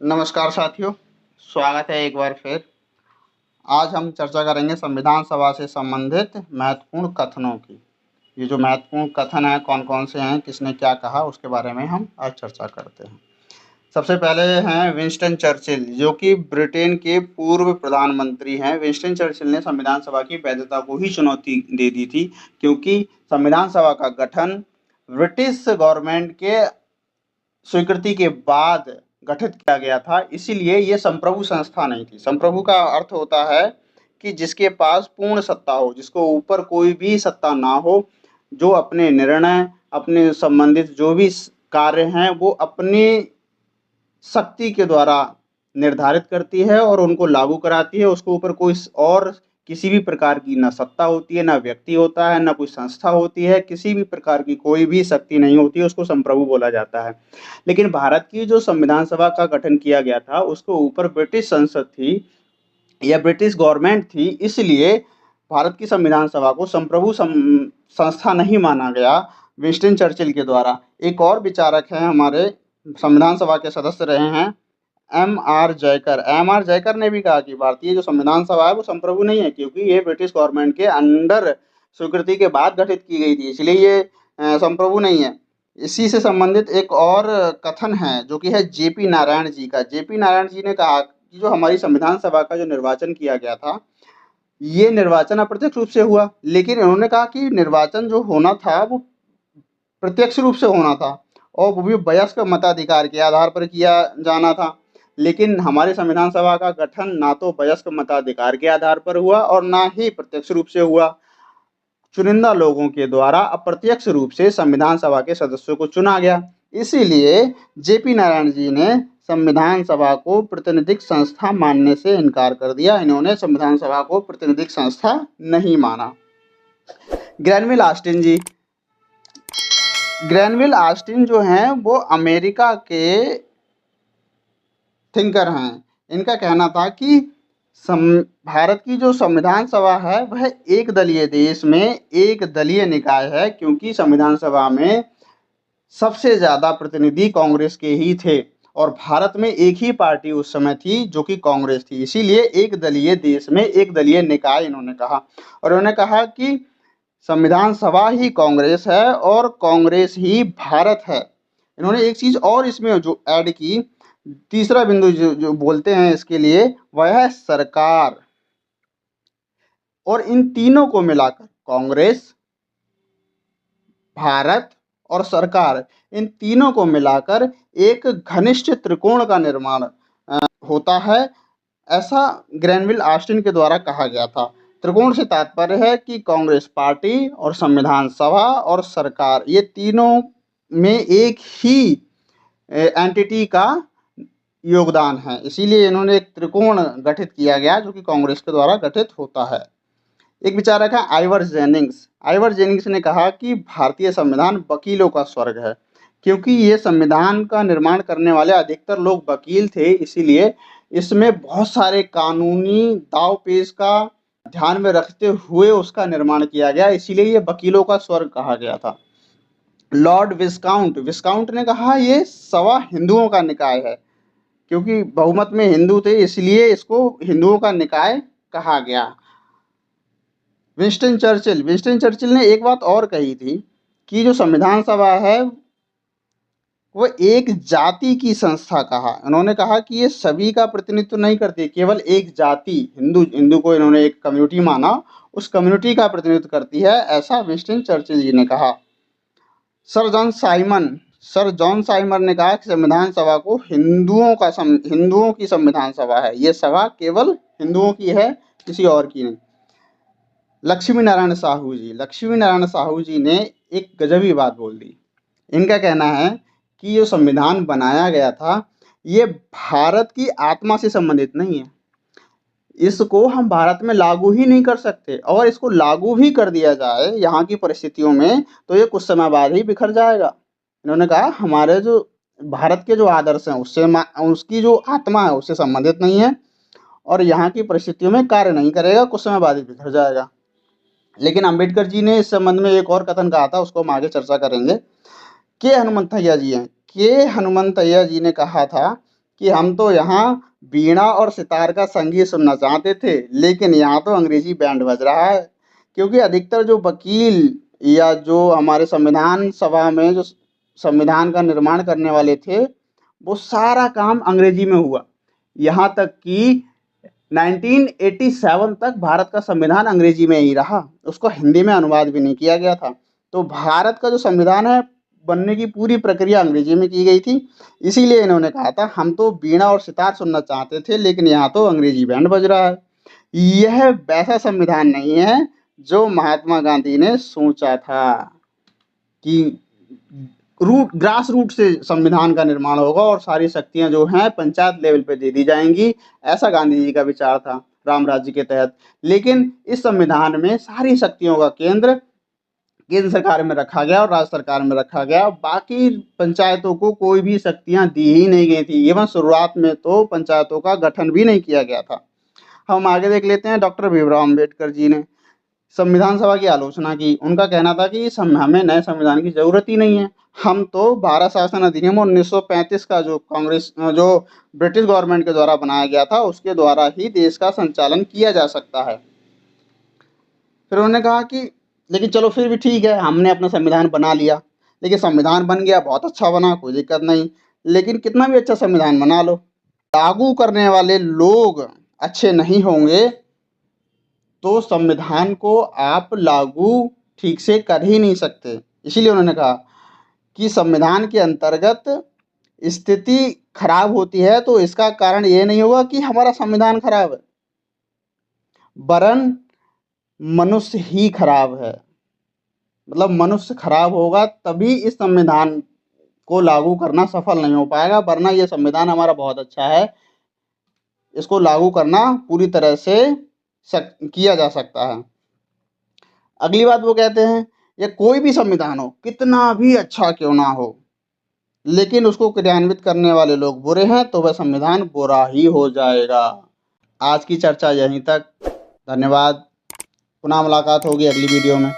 नमस्कार साथियों, स्वागत है एक बार फिर। आज हम चर्चा करेंगे संविधान सभा से संबंधित महत्वपूर्ण कथनों की। ये जो महत्वपूर्ण कथन हैं कौन-कौन से हैं, किसने क्या कहा, उसके बारे में हम आज चर्चा करते हैं। सबसे पहले हैं विंस्टन चर्चिल, जो कि ब्रिटेन के पूर्व प्रधानमंत्री हैं। विंस्टन चर्चिल ने संविधान सभा की वैधता को ही चुनौती दे दी थी, क्योंकि संविधान सभा का गठन ब्रिटिश गवर्नमेंट के स्वीकृति के बाद गठित किया गया था, इसीलिए ये संप्रभु संस्था नहीं थी। संप्रभु का अर्थ होता है कि जिसके पास पूर्ण सत्ता हो, जिसको ऊपर कोई भी सत्ता ना हो, जो अपने निर्णय, अपने संबंधित जो भी कार्य हैं, वो अपनी शक्ति के द्वारा निर्धारित करती है और उनको लागू कराती है। उसके ऊपर कोई और किसी भी प्रकार की ना सत्ता होती है, ना व्यक्ति होता है, ना कोई संस्था होती है, किसी भी प्रकार की कोई भी शक्ति नहीं होती है, उसको संप्रभु बोला जाता है। लेकिन भारत की जो संविधान सभा का गठन किया गया था, उसको ऊपर ब्रिटिश संसद थी या ब्रिटिश गवर्नमेंट थी, इसलिए भारत की संविधान सभा को संप्रभु संस्था नहीं माना गया विंस्टन चर्चिल के द्वारा। एक और विचारक हैं हमारे संविधान सभा के सदस्य रहे हैं एम.आर. जयकर। एम.आर. जयकर ने भी कहा कि भारतीय जो संविधान सभा है वो संप्रभु नहीं है, क्योंकि ये ब्रिटिश गवर्नमेंट के अंडर स्वीकृति के बाद गठित की गई थी, इसलिए ये संप्रभु नहीं है। इसी से संबंधित एक और कथन है जो कि है जेपी नारायण जी का। जेपी नारायण जी ने कहा कि जो हमारी संविधान सभा का जो निर्वाचन किया गया था, ये निर्वाचन अप्रत्यक्ष रूप से हुआ, लेकिन इन्होंने कहा कि निर्वाचन जो होना था वो प्रत्यक्ष रूप से होना था और वो भी वयस्क मताधिकार के आधार पर किया जाना था। लेकिन हमारी संविधान सभा का गठन ना तो वयस्क मताधिकार के आधार पर हुआ और ना ही प्रत्यक्ष रूप से हुआ। चुनिंदा लोगों के द्वारा अप्रत्यक्ष रूप से संविधान सभा के सदस्यों को चुना गया। इसीलिए जेपी नारायण जी ने संविधान सभा को प्रातिनिधिक संस्था मानने से इनकार कर दिया। इन्होंने संविधान सभा को प्रातिनिधिक संस्था नहीं माना। ग्रैनविल ऑस्टिन जी, ग्रैनविल ऑस्टिन जो हैं वो अमेरिका के थिंकर हैं। इनका कहना था कि भारत की जो संविधान सभा है वह एक दलीय देश में एक दलीय निकाय है, क्योंकि संविधान सभा में सबसे ज़्यादा प्रतिनिधि कांग्रेस के ही थे और भारत में एक ही पार्टी उस समय थी जो कि कांग्रेस थी। इसीलिए एक दलीय देश में एक दलीय निकाय इन्होंने कहा। और उन्होंने कहा कि संविधान सभा ही कांग्रेस है और कांग्रेस ही भारत है। इन्होंने एक चीज़ और इसमें जो ऐड की, तीसरा बिंदु जो बोलते हैं इसके लिए, वह है सरकार। और इन तीनों को मिलाकर कांग्रेस, भारत और सरकार, इन तीनों को मिलाकर एक घनिष्ठ त्रिकोण का निर्माण होता है, ऐसा ग्रैनविल ऑस्टिन के द्वारा कहा गया था। त्रिकोण से तात्पर्य है कि कांग्रेस पार्टी और संविधान सभा और सरकार, ये तीनों में एक ही एंटिटी का योगदान है। इसीलिए इन्होंने एक त्रिकोण गठित किया गया जो कि कांग्रेस के द्वारा गठित होता है। एक विचारक है आइवर जेनिंग्स। आइवर जेनिंग्स ने कहा कि भारतीय संविधान वकीलों का स्वर्ग है, क्योंकि ये संविधान का निर्माण करने वाले अधिकतर लोग वकील थे, इसीलिए इसमें बहुत सारे कानूनी दाव पेच का ध्यान में रखते हुए उसका निर्माण किया गया, इसीलिए ये वकीलों का स्वर्ग कहा गया था। लॉर्ड विस्काउंट ने कहा ये सभा हिंदुओं का निकाय है, क्योंकि बहुमत में हिंदू थे, इसलिए इसको हिंदुओं का निकाय कहा गया। विंस्टन चर्चिल ने एक बात और कही थी कि जो संविधान सभा है वो एक जाति की संस्था कहा। उन्होंने कहा कि ये सभी का प्रतिनिधित्व नहीं करती, केवल एक जाति, हिंदू को इन्होंने एक कम्युनिटी माना, उस कम्युनिटी का प्रतिनिधित्व करती है, ऐसा विंस्टन चर्चिल जी ने कहा। सर जॉन साइमन ने कहा कि संविधान सभा को हिंदुओं की संविधान सभा है, ये सभा केवल हिंदुओं की है, किसी और की नहीं। लक्ष्मी नारायण साहू जी ने एक गजबी बात बोल दी। इनका कहना है कि जो संविधान बनाया गया था ये भारत की आत्मा से संबंधित नहीं है, इसको हम भारत में लागू ही नहीं कर सकते, और इसको लागू भी कर दिया जाए यहाँ की परिस्थितियों में तो ये कुछ समय बाद ही बिखर जाएगा। इन्होंने कहा हमारे जो भारत के जो आदर्श हैं उससे उसकी जो आत्मा है उससे संबंधित नहीं है और यहाँ की परिस्थितियों में कार्य नहीं करेगा, कुछ समय बाद ही बिखर जाएगा। लेकिन अंबेडकर जी ने इस संबंध में एक और कथन कहा था, उसको हम आगे चर्चा करेंगे। के हनुमंतैया जी ने कहा था कि हम तो यहाँ वीणा और सितार का संगीत सुनना चाहते थे, लेकिन यहाँ तो अंग्रेजी बैंड बज रहा है। क्योंकि अधिकतर जो वकील या जो हमारे संविधान सभा में जो संविधान का निर्माण करने वाले थे, वो सारा काम अंग्रेजी में हुआ। यहाँ तक कि 1987 तक भारत का संविधान अंग्रेजी में ही रहा, उसको हिंदी में अनुवाद भी नहीं किया गया था। तो भारत का जो संविधान है बनने की पूरी प्रक्रिया अंग्रेजी में की गई थी। इसीलिए इन्होंने कहा था हम तो वीणा और सितार सुनना चाहते थे, लेकिन यहाँ तो अंग्रेजी बैंड बज रहा है। यह वैसा संविधान नहीं है जो महात्मा गांधी ने सोचा था कि ग्रास रूट से संविधान का निर्माण होगा और सारी शक्तियां जो हैं पंचायत लेवल पे दे दी जाएंगी। ऐसा गांधी जी का विचार था राम राज्य के तहत। लेकिन इस संविधान में सारी शक्तियों का केंद्र सरकार में रखा गया और राज्य सरकार में रखा गया। बाकी पंचायतों को कोई भी शक्तियां दी ही नहीं गई थी। एवं शुरुआत में तो पंचायतों का गठन भी नहीं किया गया था। हम आगे देख लेते हैं। डॉक्टर भीमराव अम्बेडकर जी ने संविधान सभा की आलोचना की। उनका कहना था कि हमें नए संविधान की जरूरत ही नहीं है, हम तो भारत शासन अधिनियम 1935 का जो ब्रिटिश गवर्नमेंट के द्वारा बनाया गया था उसके द्वारा ही देश का संचालन किया जा सकता है। फिर उन्होंने कहा कि लेकिन चलो फिर भी ठीक है, हमने अपना संविधान बना लिया, लेकिन संविधान बन गया, बहुत अच्छा बना, कोई दिक्कत नहीं, लेकिन कितना भी अच्छा संविधान बना लो, लागू करने वाले लोग अच्छे नहीं होंगे तो संविधान को आप लागू ठीक से कर ही नहीं सकते। इसीलिए उन्होंने कहा कि संविधान के अंतर्गत स्थिति खराब होती है तो इसका कारण ये नहीं होगा कि हमारा संविधान खराब है, वरन मनुष्य ही खराब है। मतलब मनुष्य खराब होगा तभी इस संविधान को लागू करना सफल नहीं हो पाएगा, वरना ये संविधान हमारा बहुत अच्छा है, इसको लागू करना पूरी तरह से किया जा सकता है। अगली बात वो कहते हैं ये कोई भी संविधान हो, कितना भी अच्छा क्यों ना हो, लेकिन उसको क्रियान्वित करने वाले लोग बुरे हैं तो वह संविधान बुरा ही हो जाएगा। आज की चर्चा यहीं तक। धन्यवाद। पुनः मुलाकात होगी अगली वीडियो में।